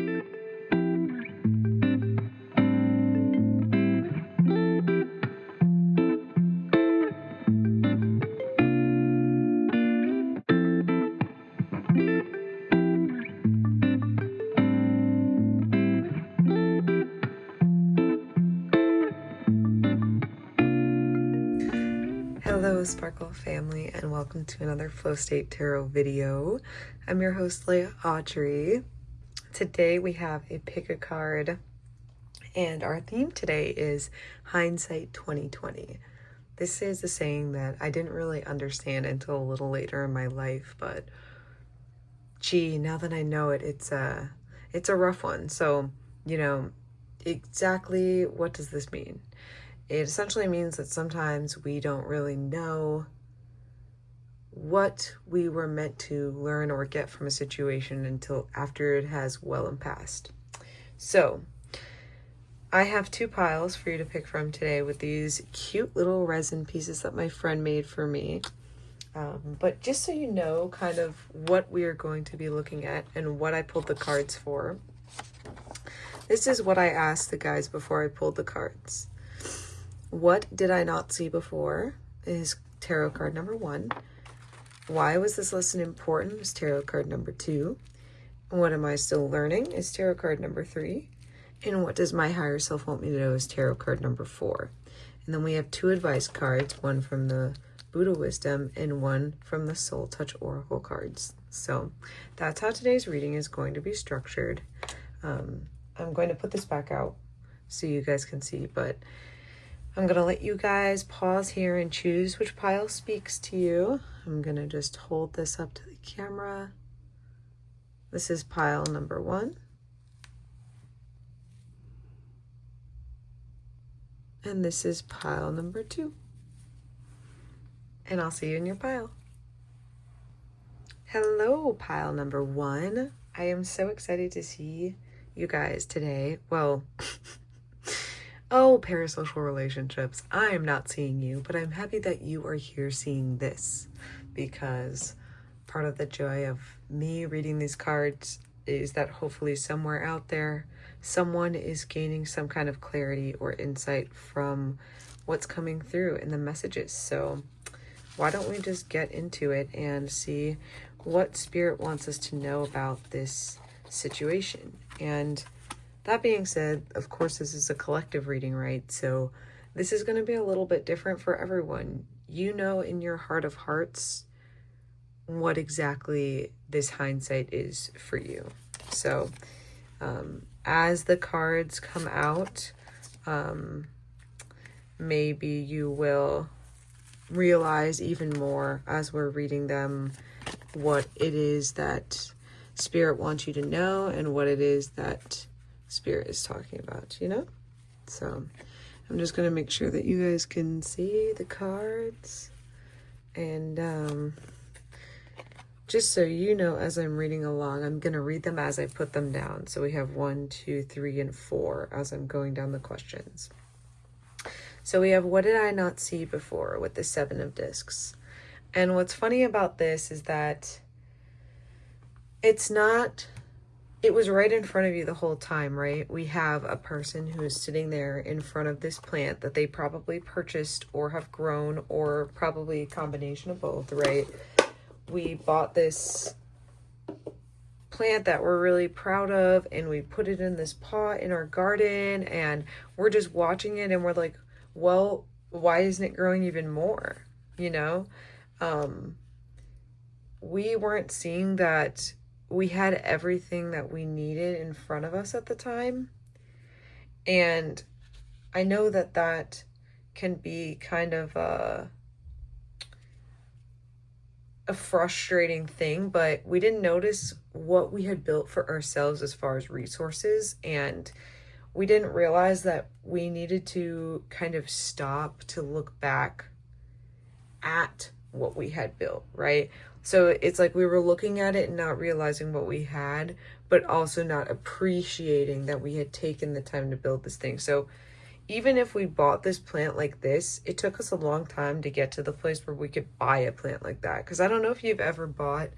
Hello Sparkle family, and welcome to another Flow State Tarot video. I'm your host Lea Audrey. Today we have a pick a card, and our theme today is Hindsight 2020. This is a saying that I didn't really understand until a little later in my life, but gee, now that I know it, it's a rough one. So, exactly what does this mean? It essentially means that sometimes we don't really know what we were meant to learn or get from a situation until after it has well and passed. So, I have two piles for you to pick from today with these cute little resin pieces that my friend made for me. But just so you know kind of what we are going to be looking at and what I pulled the cards for, this is what I asked the guys before I pulled the cards. What did I not see before is tarot card number 1. Why was this lesson important is tarot card number 2. What am I still learning is tarot card number 3. And what does my higher self want me to know is tarot card number 4. And then we have 2 advice cards, one from the Buddha Wisdom and one from the Soul Touch Oracle cards. So that's how today's reading is going to be structured. I'm going to put this back out so you guys can see, but I'm going to let you guys pause here and choose which pile speaks to you. I'm going to just hold this up to the camera. This is pile number 1. And this is pile number 2. And I'll see you in your pile. Hello, pile number 1. I am so excited to see you guys today. Well, oh, parasocial relationships, I am not seeing you, but I'm happy that you are here seeing this, because part of the joy of me reading these cards is that hopefully somewhere out there, someone is gaining some kind of clarity or insight from what's coming through in the messages. So why don't we just get into it and see what Spirit wants us to know about this situation. And that being said, of course, this is a collective reading, right? So this is going to be a little bit different for everyone. You know in your heart of hearts what exactly this hindsight is for you. So as the cards come out, maybe you will realize even more as we're reading them what it is that Spirit wants you to know and what it is that Spirit is talking about, So I'm just going to make sure that you guys can see the cards. And just so you know, as I'm reading along, I'm going to read them as I put them down. So we have 1, 2, 3, and 4 as I'm going down the questions. So we have what did I not see before with the 7 of discs. And what's funny about this is that it was right in front of you the whole time, right? We have a person who is sitting there in front of this plant that they probably purchased or have grown, or probably a combination of both, right? We bought this plant that we're really proud of, and we put it in this pot in our garden, and we're just watching it, and we're like, well, why isn't it growing even more? We weren't seeing that we had everything that we needed in front of us at the time. And I know that that can be kind of a frustrating thing, but we didn't notice what we had built for ourselves as far as resources. And we didn't realize that we needed to kind of stop to look back at what we had built, right? So it's like we were looking at it and not realizing what we had, but also not appreciating that we had taken the time to build this thing. So even if we bought this plant like this, it took us a long time to get to the place where we could buy a plant like that. Because I don't know if you've ever bought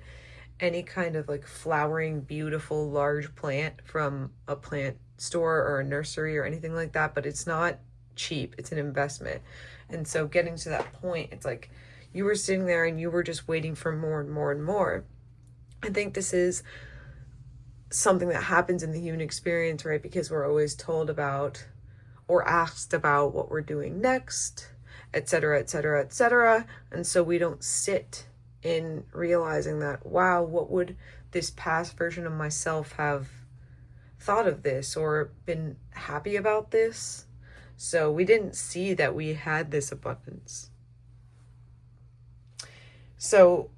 any kind of like flowering, beautiful, large plant from a plant store or a nursery or anything like that, but it's not cheap. It's an investment. And so getting to that point, it's like you were sitting there and you were just waiting for more and more and more. I think this is something that happens in the human experience, right? Because we're always told about or asked about what we're doing next, etc., etc., etc. And so we don't sit in realizing that, wow, what would this past version of myself have thought of this or been happy about this? So we didn't see that we had this abundance. So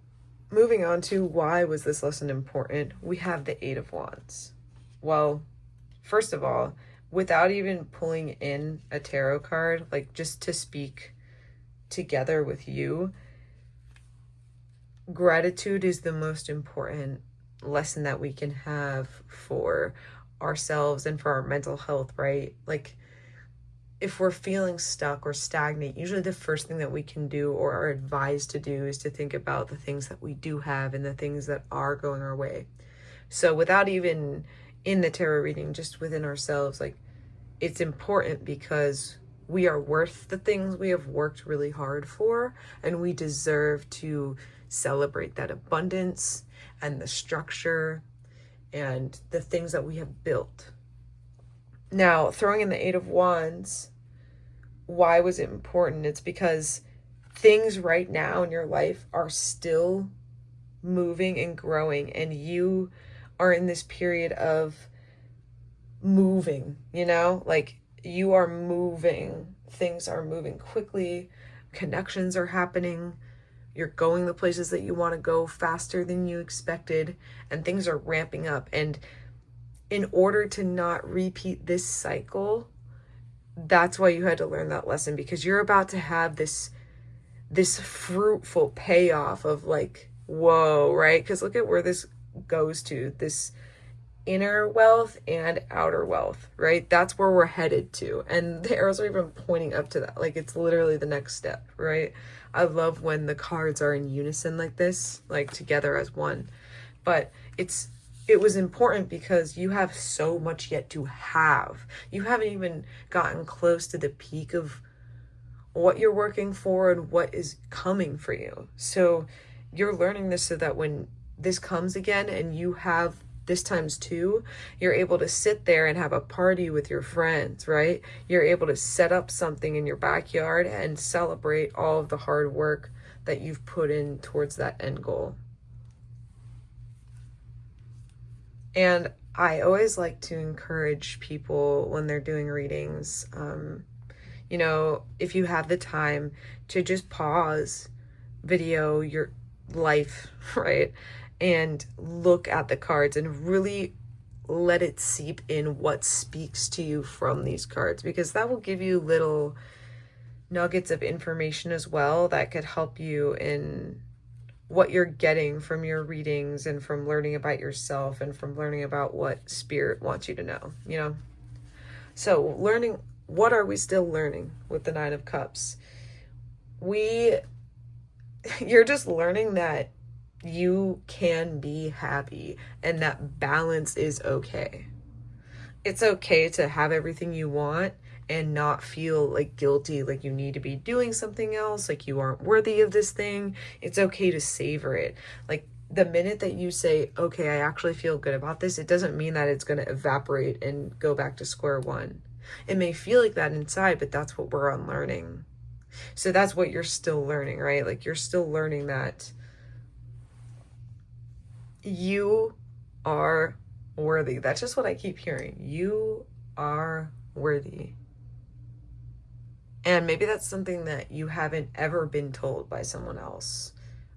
moving on to why was this lesson important? We have the Eight of Wands. Well, first of all, without even pulling in a tarot card, like just to speak together with you, gratitude is the most important lesson that we can have for ourselves and for our mental health, right? Like if we're feeling stuck or stagnant, usually the first thing that we can do or are advised to do is to think about the things that we do have and the things that are going our way. So without even in the tarot reading, just within ourselves, like it's important because we are worth the things we have worked really hard for, and we deserve to celebrate that abundance and the structure and the things that we have built. Now, throwing in the Eight of Wands, why was it important? It's because things right now in your life are still moving and growing, and you are in this period of moving, you know, like you are moving, things are moving quickly, connections are happening, you're going the places that you want to go faster than you expected, and things are ramping up. And in order to not repeat this cycle, that's why you had to learn that lesson, because you're about to have this fruitful payoff of like, whoa, right? Because look at where this goes to, this inner wealth and outer wealth, right? That's where we're headed to. And the arrows are even pointing up to that. Like it's literally the next step, right? I love when the cards are in unison like this, like together as one. But it was important because you have so much yet to have. You haven't even gotten close to the peak of what you're working for and what is coming for you. So you're learning this so that when this comes again and you have this times two, you're able to sit there and have a party with your friends, right? You're able to set up something in your backyard and celebrate all of the hard work that you've put in towards that end goal. And I always like to encourage people when they're doing readings, you know, if you have the time to just pause video your life, right? And look at the cards and really let it seep in what speaks to you from these cards, because that will give you little nuggets of information as well that could help you in what you're getting from your readings and from learning about yourself and from learning about what spirit wants you to know, you know? So learning, what are we still learning with the Nine of Cups? You're just learning that you can be happy and that balance is okay. It's okay to have everything you want and not feel like guilty, like you need to be doing something else, like you aren't worthy of this thing. It's okay to savor it. Like the minute that you say, okay, I actually feel good about this, it doesn't mean that it's going to evaporate and go back to square one. It may feel like that inside, but that's what we're unlearning. So that's what you're still learning, right? Like you're still learning that you are worthy. That's just what I keep hearing. You are worthy. And maybe that's something that you haven't ever been told by someone else.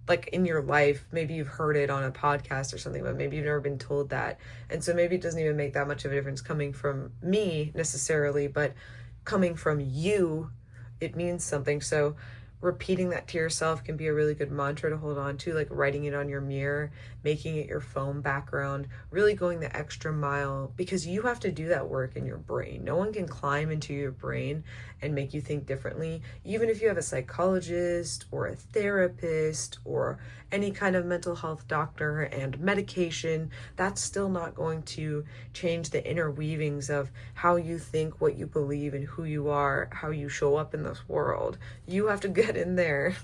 Like in your life, maybe you've heard it on a podcast or something, but maybe you've never been told that. And so maybe it doesn't even make that much of a difference coming from me necessarily, but coming from you, it means something. So repeating that to yourself can be a really good mantra to hold on to, like writing it on your mirror, making it your phone background, really going the extra mile, because you have to do that work in your brain. No one can climb into your brain and make you think differently. Even if you have a psychologist or a therapist or any kind of mental health doctor and medication, that's still not going to change the inner weavings of how you think, what you believe, and who you are, how you show up in this world. You have to get in there,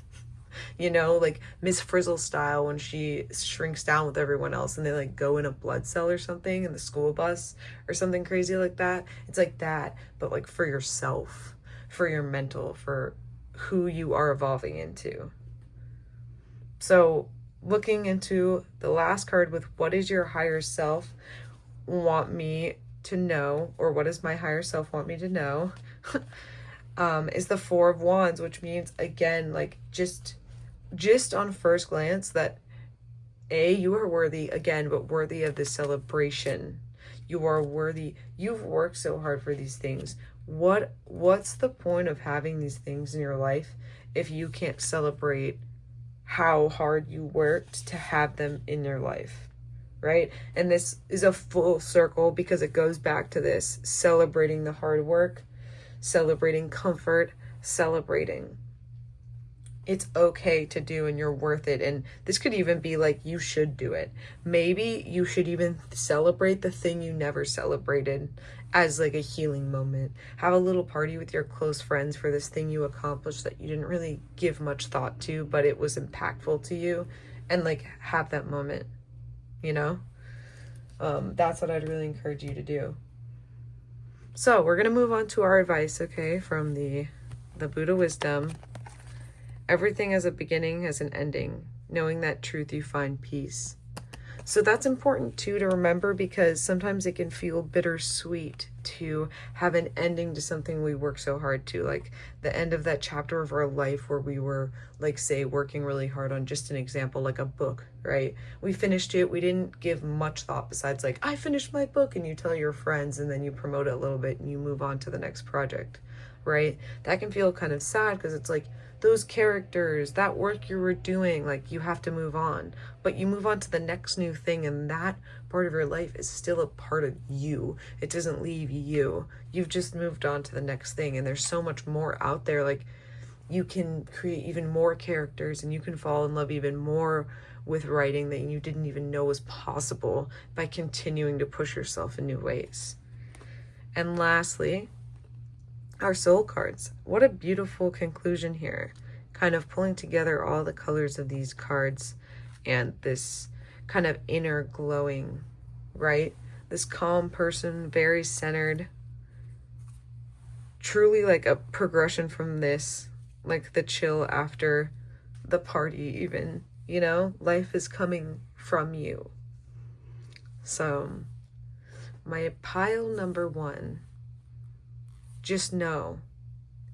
you know, like Miss Frizzle style, when she shrinks down with everyone else and they like go in a blood cell or something in the school bus or something crazy like that. It's like that, but like for yourself, for your mental, for who you are evolving into. So looking into the last card with what is your higher self want me to know, or what does my higher self want me to know, is the Four of Wands, which means, again, like just on first glance that you are worthy, again, but worthy of this celebration. You are worthy. You've worked so hard for these things. What's the point of having these things in your life if you can't celebrate how hard you worked to have them in your life, right? And this is a full circle because it goes back to this celebrating the hard work, celebrating comfort, celebrating it's okay to do and you're worth it. And this could even be like, you should do it. Maybe you should even celebrate the thing you never celebrated as like a healing moment. Have a little party with your close friends for this thing you accomplished that you didn't really give much thought to, but it was impactful to you, and like have that moment, you know? That's what I'd really encourage you to do. So we're going to move on to our advice, okay, from the Buddha wisdom. Everything has a beginning, has an ending. Knowing that truth, you find peace. So that's important too to remember, because sometimes it can feel bittersweet to have an ending to something we work so hard to, like the end of that chapter of our life where we were, like, say, working really hard on, just an example, like a book, right? We finished it. We didn't give much thought besides like, I finished my book, and you tell your friends and then you promote it a little bit and you move on to the next project, right? That can feel kind of sad because it's like, those characters, that work you were doing, like, you have to move on, but you move on to the next new thing, and that part of your life is still a part of you. It doesn't leave you. You've just moved on to the next thing, and there's so much more out there. Like, you can create even more characters, and you can fall in love even more with writing that you didn't even know was possible by continuing to push yourself in new ways. And lastly, our soul cards. What a beautiful conclusion here. Kind of pulling together all the colors of these cards and this kind of inner glowing, right? This calm person, very centered. Truly like a progression from this, like the chill after the party even, you know? Life is coming from you. So, my pile number 1. Just know,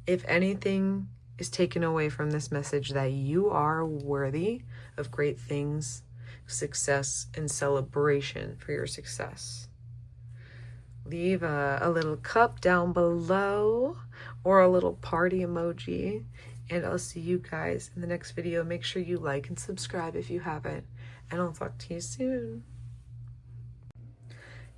if anything is taken away from this message, that you are worthy of great things, success, and celebration for your success. Leave a little cup down below or a little party emoji, and I'll see you guys in the next video. Make sure you like and subscribe if you haven't, and I'll talk to you soon.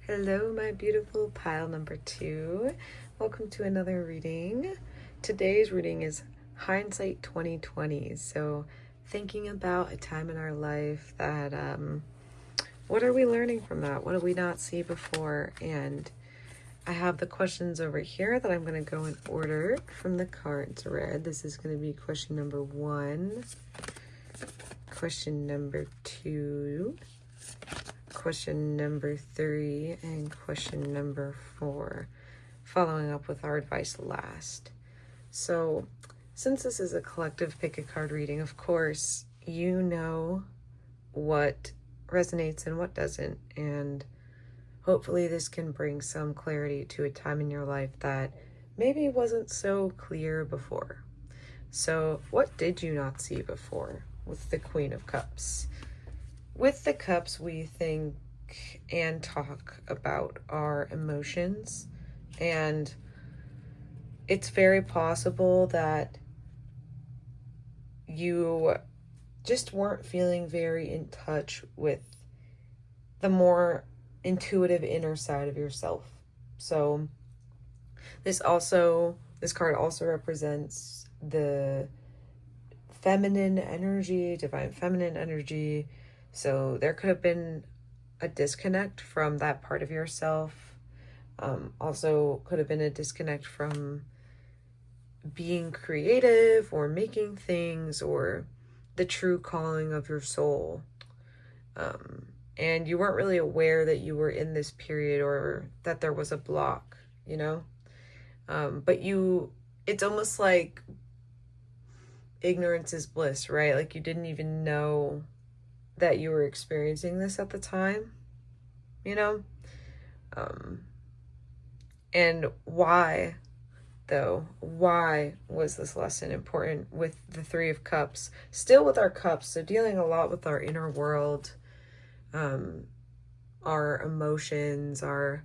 Hello, my beautiful pile number 2. Welcome to another reading. Today's reading is Hindsight 2020. So thinking about a time in our life that, what are we learning from that? What did we not see before? And I have the questions over here that I'm going to go in order from the cards read. This is going to be question number 1, question number 2, question number 3, and question number 4. Following up with our advice last. So, since this is a collective pick a card reading, of course, you know what resonates and what doesn't, and hopefully this can bring some clarity to a time in your life that maybe wasn't so clear before. So, what did you not see before with the Queen of Cups? With the Cups, we think and talk about our emotions. And it's very possible that you just weren't feeling very in touch with the more intuitive inner side of yourself. So this card also represents the feminine energy, divine feminine energy. So there could have been a disconnect from that part of yourself. Also could have been a disconnect from being creative or making things or the true calling of your soul. And you weren't really aware that you were in this period or that there was a block, you know? But it's almost like ignorance is bliss, right? Like you didn't even know that you were experiencing this at the time, you know? And why, though? Why was this lesson important with the Three of Cups? Still with our cups, so dealing a lot with our inner world, our emotions, our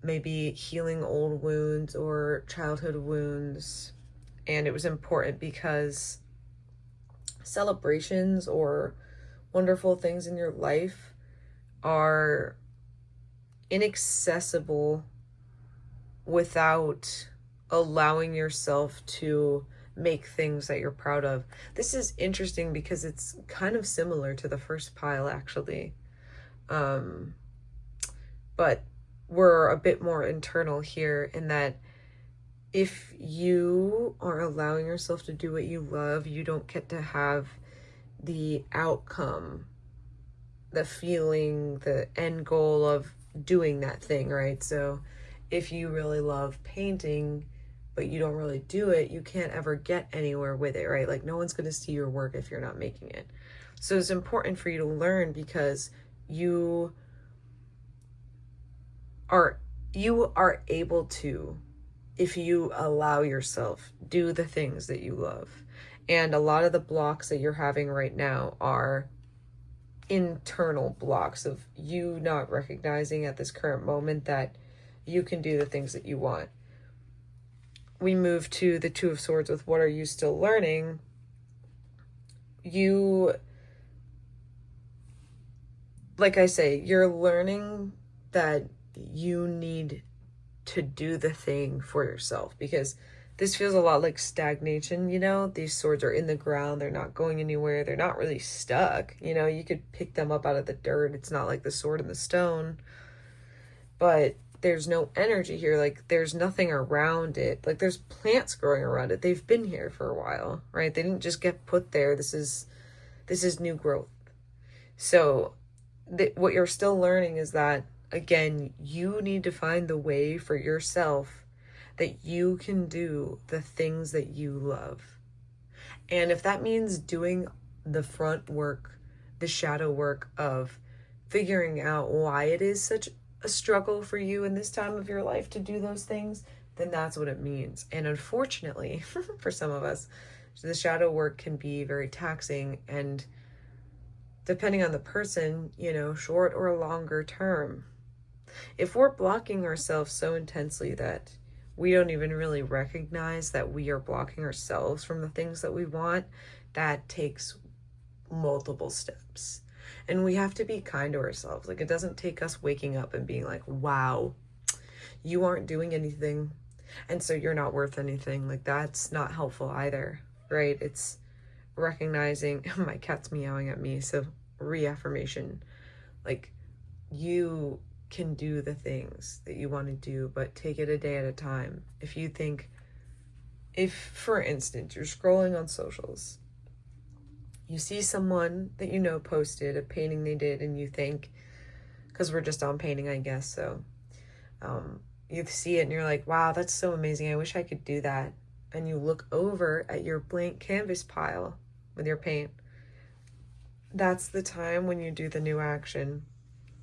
maybe healing old wounds or childhood wounds. And it was important because celebrations or wonderful things in your life are inaccessible without allowing yourself to make things that you're proud of. This is interesting because it's kind of similar to the first pile, actually. But we're a bit more internal here in that if you are allowing yourself to do what you love, you don't get to have the outcome, the feeling, the end goal of doing that thing, right? So if you really love painting, but you don't really do it, you can't ever get anywhere with it, right? Like no one's going to see your work if you're not making it. So it's important for you to learn because you are able to, if you allow yourself, do the things that you love. And a lot of the blocks that you're having right now are internal blocks of you not recognizing at this current moment that you can do the things that you want. We move to the Two of Swords with what are you still learning? Like I say, you're learning that you need to do the thing for yourself because this feels a lot like stagnation, you know? These swords are in the ground. They're not going anywhere. They're not really stuck. You know, you could pick them up out of the dirt. It's not like the sword and the stone. But there's no energy here. Like, there's nothing around it. Like, there's plants growing around it. They've been here for a while, right? They didn't just get put there. This is new growth. So what you're still learning is that, again, you need to find the way for yourself that you can do the things that you love. And if that means doing the front work, the shadow work of figuring out why it is such a struggle for you in this time of your life to do those things, then that's what it means. And unfortunately, for some of us, the shadow work can be very taxing and depending on the person, you know, short or longer term. If we're blocking ourselves so intensely that we don't even really recognize that we are blocking ourselves from the things that we want, that takes multiple steps. And we have to be kind to ourselves. Like, it doesn't take us waking up and being like, wow, you aren't doing anything, and so you're not worth anything. Like, that's not helpful either, right? It's recognizing, my cat's meowing at me, so reaffirmation. Like, you can do the things that you want to do, but take it a day at a time. If, for instance, you're scrolling on socials, you see someone that you know posted a painting they did, and you think, because we're just on painting, I guess, so you see it and you're like, wow, that's so amazing. I wish I could do that. And you look over at your blank canvas pile with your paint. That's the time when you do the new action.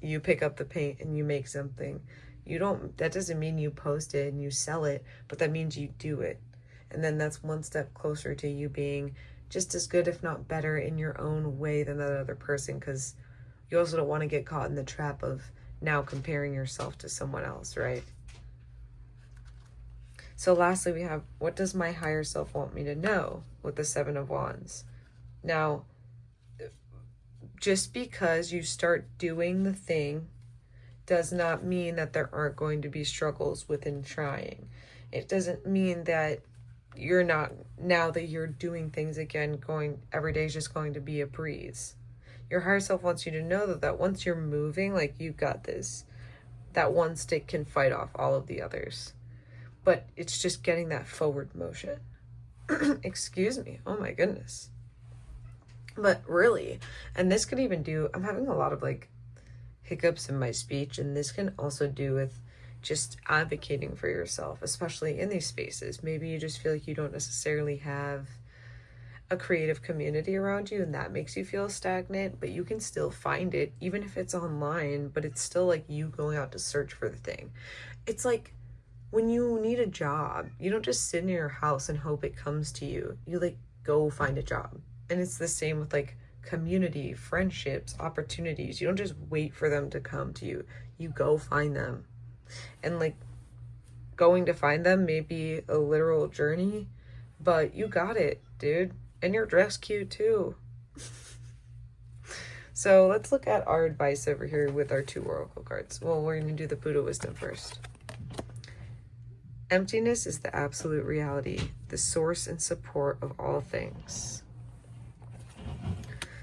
You pick up the paint and you make something. That doesn't mean you post it and you sell it, but that means you do it. And then that's one step closer to you being just as good, if not better, in your own way than that other person, because you also don't want to get caught in the trap of now comparing yourself to someone else, right? So lastly, we have, what does my higher self want me to know, with the Seven of Wands? Now, just because you start doing the thing does not mean that there aren't going to be struggles within trying. It doesn't mean that you're not, now that you're doing things again, every day is just going to be a breeze. Your higher self wants you to know that once you're moving, like, you've got this. That one stick can fight off all of the others. But it's just getting that forward motion. Excuse me. Oh my goodness. But really, and this could even do, I'm having a lot of like hiccups in my speech, and this can also do with just advocating for yourself, especially in these spaces. Maybe you just feel like you don't necessarily have a creative community around you, and that makes you feel stagnant, but you can still find it, even if it's online, but it's still like you going out to search for the thing. It's like when you need a job, you don't just sit in your house and hope it comes to you. You like go find a job. And it's the same with like community, friendships, opportunities. You don't just wait for them to come to you. You go find them. And like going to find them may be a literal journey, but you got it, dude. And you're dressed cute too. So let's look at our advice over here with our 2 oracle cards. Well, we're going to do the Buddha wisdom first. Emptiness is the absolute reality, the source and support of all things.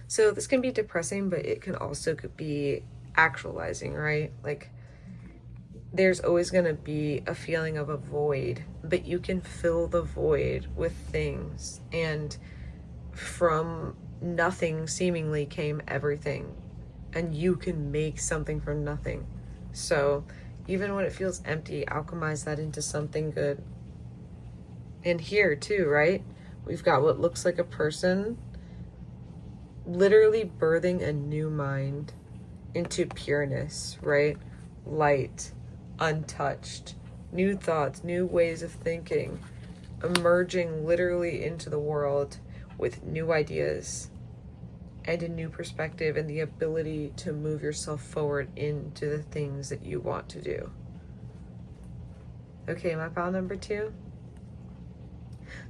So this can be depressing, but it can also be actualizing, right? Like, there's always going to be a feeling of a void, but you can fill the void with things. And from nothing seemingly came everything. And you can make something from nothing. So even when it feels empty, alchemize that into something good. And here too, right? We've got what looks like a person literally birthing a new mind into pureness, right? Light, untouched, new thoughts, new ways of thinking, emerging literally into the world with new ideas and a new perspective and the ability to move yourself forward into the things that you want to do. Okay, my pile number 2.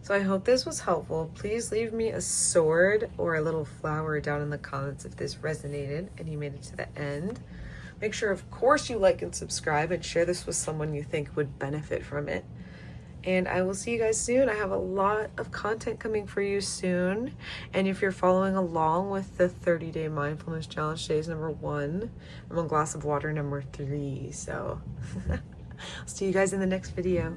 So I hope this was helpful. Please leave me a sword or a little flower down in the comments if this resonated and you made it to the end. Make sure, of course, you like and subscribe and share this with someone you think would benefit from it. And I will see you guys soon. I have a lot of content coming for you soon. And if you're following along with the 30-day mindfulness challenge, today's number 1. I'm on glass of water number 3. So I'll see you guys in the next video.